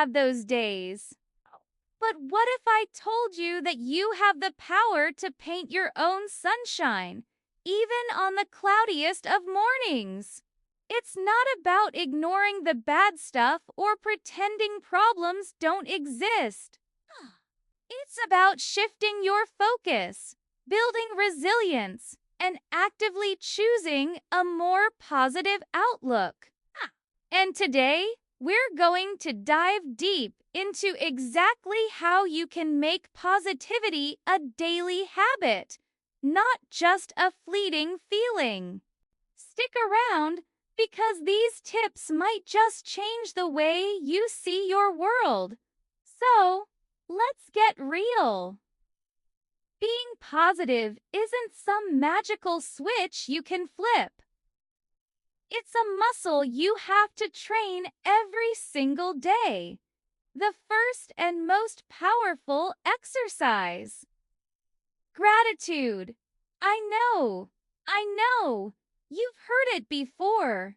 have those days. But what if I told you that you have the power to paint your own sunshine, even on the cloudiest of mornings? It's not about ignoring the bad stuff or pretending problems don't exist. It's about shifting your focus, building resilience, and actively choosing a more positive outlook. And today, we're going to dive deep into exactly how you can make positivity a daily habit, not just a fleeting feeling. Stick around because these tips might just change the way you see your world. So, let's get real. Being positive isn't some magical switch you can flip. It's a muscle you have to train every single day. The first and most powerful exercise. Gratitude. I know. You've heard it before.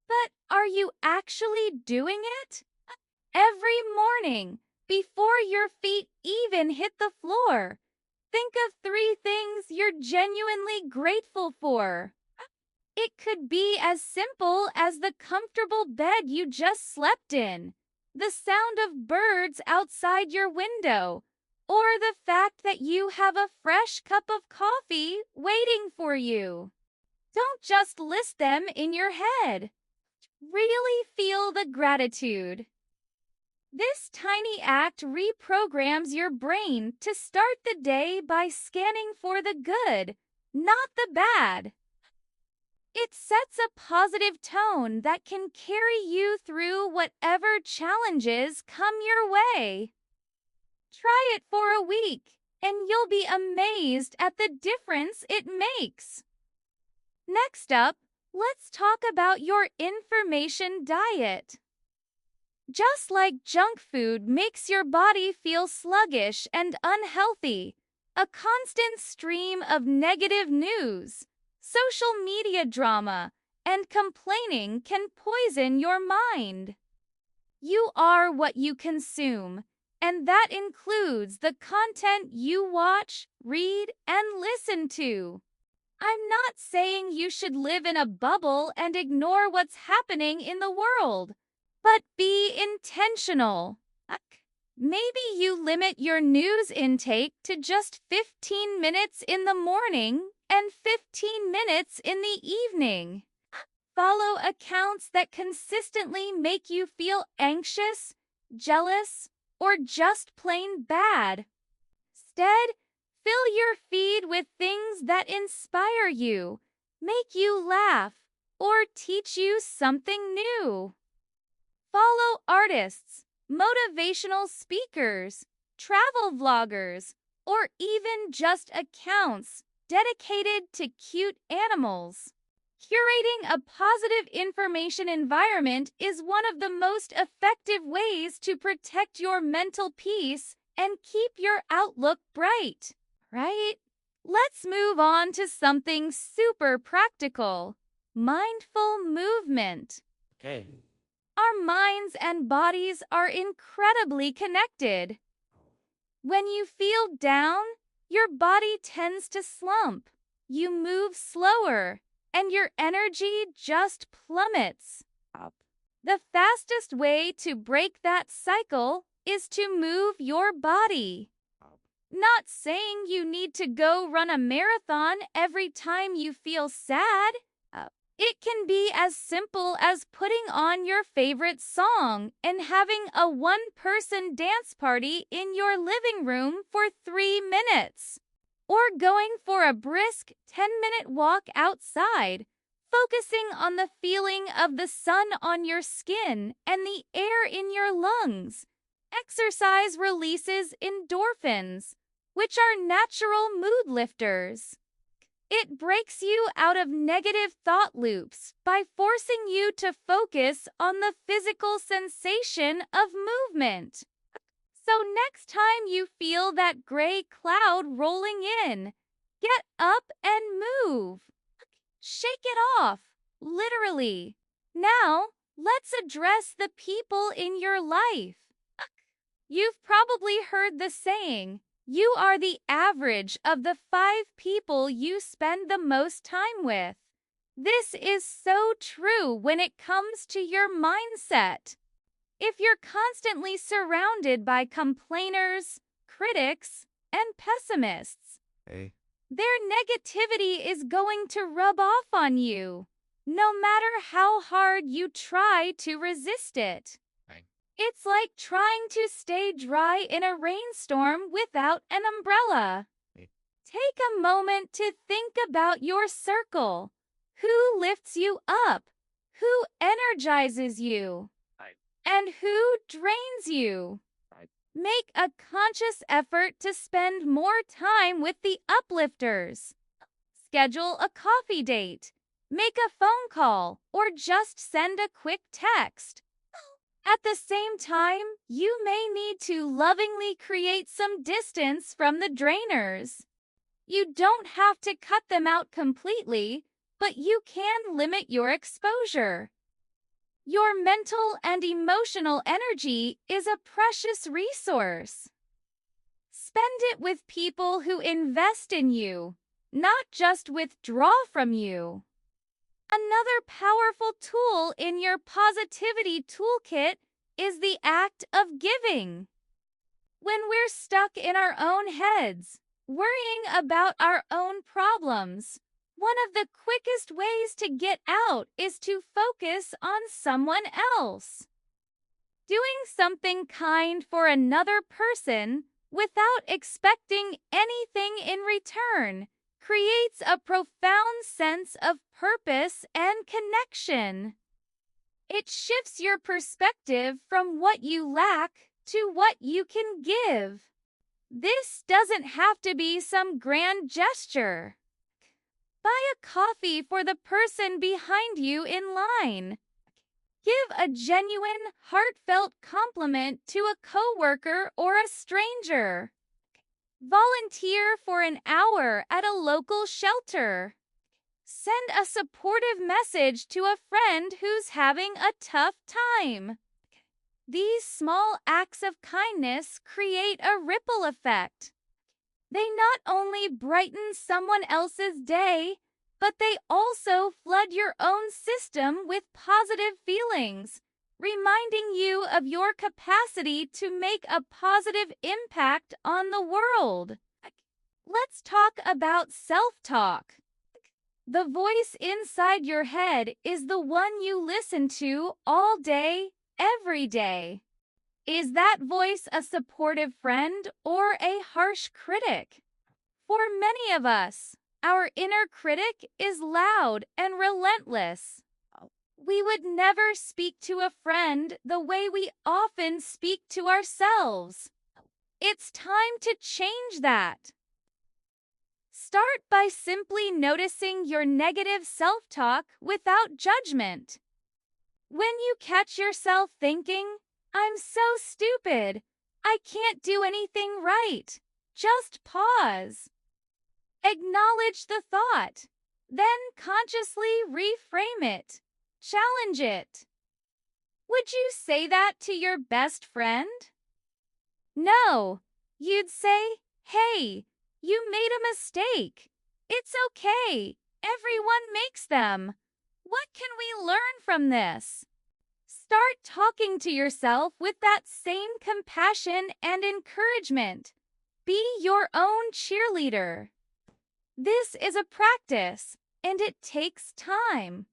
But are you actually doing it? Every morning, before your feet even hit the floor, think of 3 things you're genuinely grateful for. It could be as simple as the comfortable bed you just slept in, the sound of birds outside your window, or the fact that you have a fresh cup of coffee waiting for you. Don't just list them in your head. Really feel the gratitude. This tiny act reprograms your brain to start the day by scanning for the good, not the bad. It sets a positive tone that can carry you through whatever challenges come your way. Try it for a week, and you'll be amazed at the difference it makes. Next up, let's talk about your information diet. Just like junk food makes your body feel sluggish and unhealthy, a constant stream of negative news, social media drama, and complaining can poison your mind. You are what you consume, and that includes the content you watch, read, and listen to. I'm not saying you should live in a bubble and ignore what's happening in the world, but be intentional. Maybe you limit your news intake to just 15 minutes in the morning and 15 minutes in the evening. Follow accounts that consistently make you feel anxious, jealous, or just plain bad. Instead, fill your feed with things that inspire you, make you laugh, or teach you something new. Follow artists, motivational speakers, travel vloggers, or even just accounts dedicated to cute animals. Curating a positive information environment is one of the most effective ways to protect your mental peace and keep your outlook bright, right? Let's move on to something super practical: mindful movement. Okay. Our minds and bodies are incredibly connected. When you feel down, your body tends to slump. You move slower, and your energy just plummets. Up. The fastest way to break that cycle is to move your body. Up. Not saying you need to go run a marathon every time you feel sad. It can be as simple as putting on your favorite song and having a one-person dance party in your living room for 3 minutes. Or going for a brisk 10-minute walk outside, focusing on the feeling of the sun on your skin and the air in your lungs. Exercise releases endorphins, which are natural mood lifters. It breaks you out of negative thought loops by forcing you to focus on the physical sensation of movement. So next time you feel that gray cloud rolling in, get up and move. Shake it off, literally. Now, let's address the people in your life. You've probably heard the saying, you are the average of the 5 people you spend the most time with. This is so true when it comes to your mindset. If you're constantly surrounded by complainers, critics, and pessimists, Hey. their negativity is going to rub off on you, no matter how hard you try to resist it. Right. It's like trying to stay dry in a rainstorm without an umbrella. Hey. Take a moment to think about your circle. Who lifts you up? Who energizes you? Right. And who drains you? Right. Make a conscious effort to spend more time with the uplifters. Schedule a coffee date. Make a phone call or just send a quick text. At the same time, you may need to lovingly create some distance from the drainers. You don't have to cut them out completely, but you can limit your exposure. Your mental and emotional energy is a precious resource. Spend it with people who invest in you, not just withdraw from you. Another powerful tool in your positivity toolkit is the act of giving. When we're stuck in our own heads, worrying about our own problems, one of the quickest ways to get out is to focus on someone else. Doing something kind for another person without expecting anything in return creates a profound sense of purpose and connection. It shifts your perspective from what you lack to what you can give. This doesn't have to be some grand gesture. Buy a coffee for the person behind you in line. Give a genuine, heartfelt compliment to a coworker or a stranger. Volunteer for an hour at a local shelter. Send a supportive message to a friend who's having a tough time. These small acts of kindness create a ripple effect. They not only brighten someone else's day, but they also flood your own system with positive feelings, reminding you of your capacity to make a positive impact on the world. Let's talk about self-talk. The voice inside your head is the one you listen to all day, every day. Is that voice a supportive friend or a harsh critic? For many of us, our inner critic is loud and relentless. We would never speak to a friend the way we often speak to ourselves. It's time to change that. Start by simply noticing your negative self-talk without judgment. When you catch yourself thinking, "I'm so stupid, I can't do anything right," just pause. Acknowledge the thought, then consciously reframe it. Challenge it. Would you say that to your best friend? No. You'd say, "Hey, you made a mistake. It's okay. Everyone makes them. What can we learn from this?" Start talking to yourself with that same compassion and encouragement. Be your own cheerleader. This is a practice, and it takes time.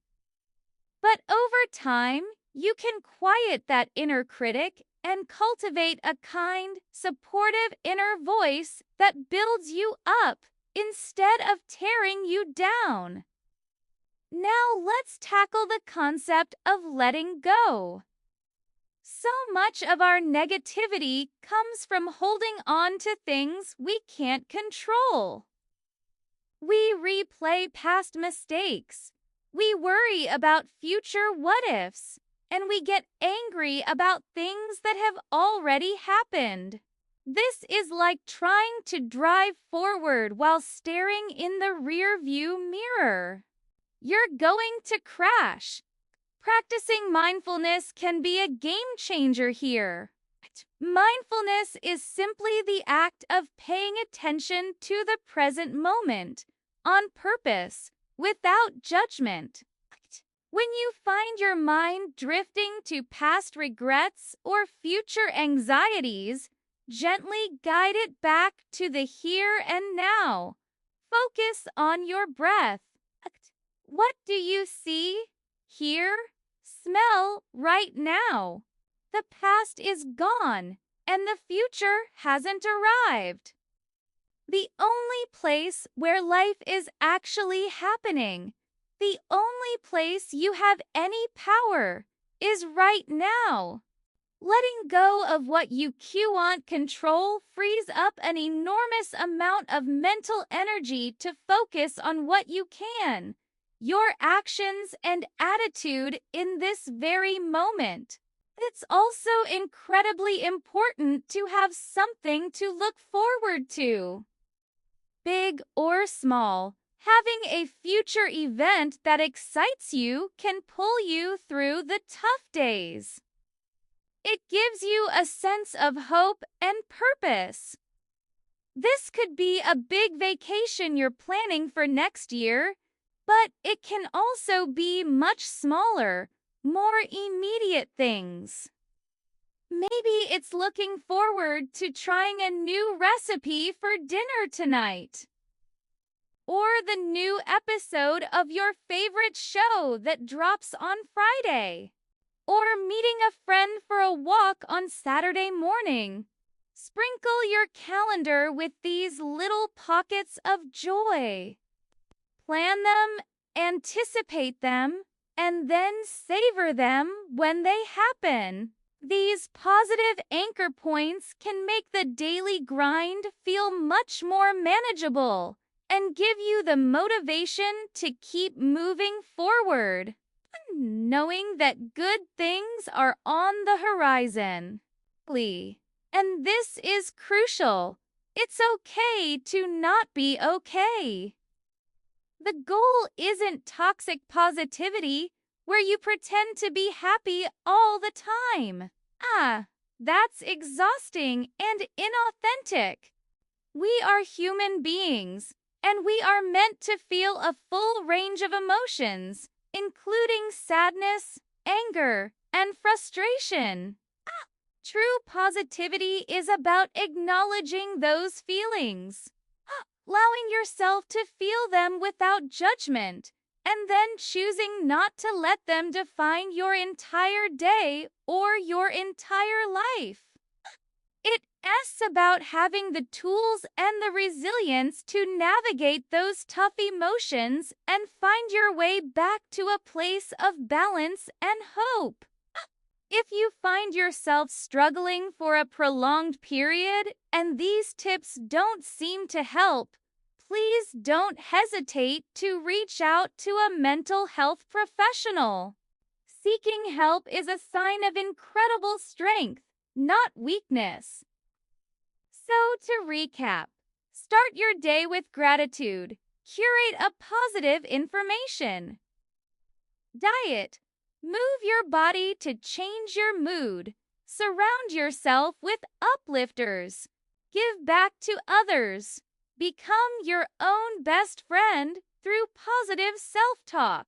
But over time, you can quiet that inner critic and cultivate a kind, supportive inner voice that builds you up instead of tearing you down. Now let's tackle the concept of letting go. So much of our negativity comes from holding on to things we can't control. We replay past mistakes. We worry about future what-ifs, and we get angry about things that have already happened. This is like trying to drive forward while staring in the rear-view mirror. You're going to crash. Practicing mindfulness can be a game changer here. Mindfulness is simply the act of paying attention to the present moment, on purpose, without judgment. When you find your mind drifting to past regrets or future anxieties, gently guide it back to the here and now. Focus on your breath. What do you see, hear, smell right now? The past is gone, and the future hasn't arrived. The only place where life is actually happening, the only place you have any power, is right now. Letting go of what you can't control frees up an enormous amount of mental energy to focus on what you can, your actions and attitude in this very moment. It's also incredibly important to have something to look forward to. Big or small, having a future event that excites you can pull you through the tough days. It gives you a sense of hope and purpose. This could be a big vacation you're planning for next year, but it can also be much smaller, more immediate things. Maybe it's looking forward to trying a new recipe for dinner tonight. Or the new episode of your favorite show that drops on Friday. Or meeting a friend for a walk on Saturday morning. Sprinkle your calendar with these little pockets of joy. Plan them, anticipate them, and then savor them when they happen. These positive anchor points can make the daily grind feel much more manageable and give you the motivation to keep moving forward, knowing that good things are on the horizon. And this is crucial. It's okay to not be okay. The goal isn't toxic positivity, where you pretend to be happy all the time. That's exhausting and inauthentic. We are human beings, and we are meant to feel a full range of emotions, including sadness, anger, and frustration. True positivity is about acknowledging those feelings, allowing yourself to feel them without judgment, and then choosing not to let them define your entire day or your entire life. It's about having the tools and the resilience to navigate those tough emotions and find your way back to a place of balance and hope. If you find yourself struggling for a prolonged period and these tips don't seem to help, please don't hesitate to reach out to a mental health professional. Seeking help is a sign of incredible strength, not weakness. So to recap, start your day with gratitude. Curate a positive information. Diet. Move your body to change your mood. Surround yourself with uplifters. Give back to others. Become your own best friend through positive self-talk.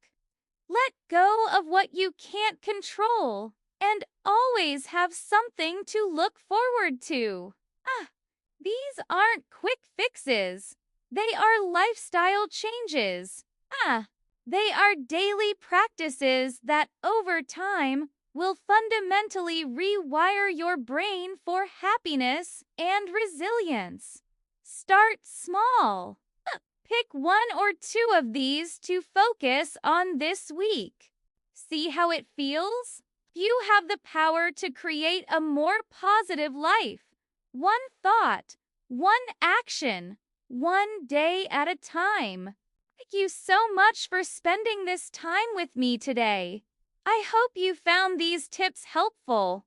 Let go of what you can't control and always have something to look forward to. These aren't quick fixes. They are lifestyle changes. They are daily practices that, over time, will fundamentally rewire your brain for happiness and resilience. Start small. Pick one or two of these to focus on this week. See how it feels? You have the power to create a more positive life. One thought, one action, one day at a time. Thank you so much for spending this time with me today. I hope you found these tips helpful.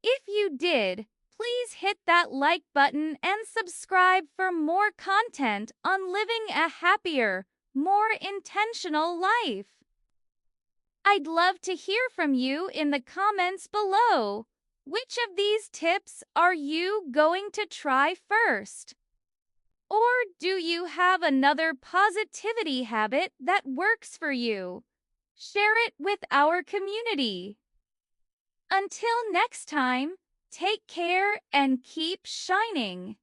If you did, please hit that like button and subscribe for more content on living a happier, more intentional life. I'd love to hear from you in the comments below. Which of these tips are you going to try first? Or do you have another positivity habit that works for you? Share it with our community. Until next time, take care and keep shining.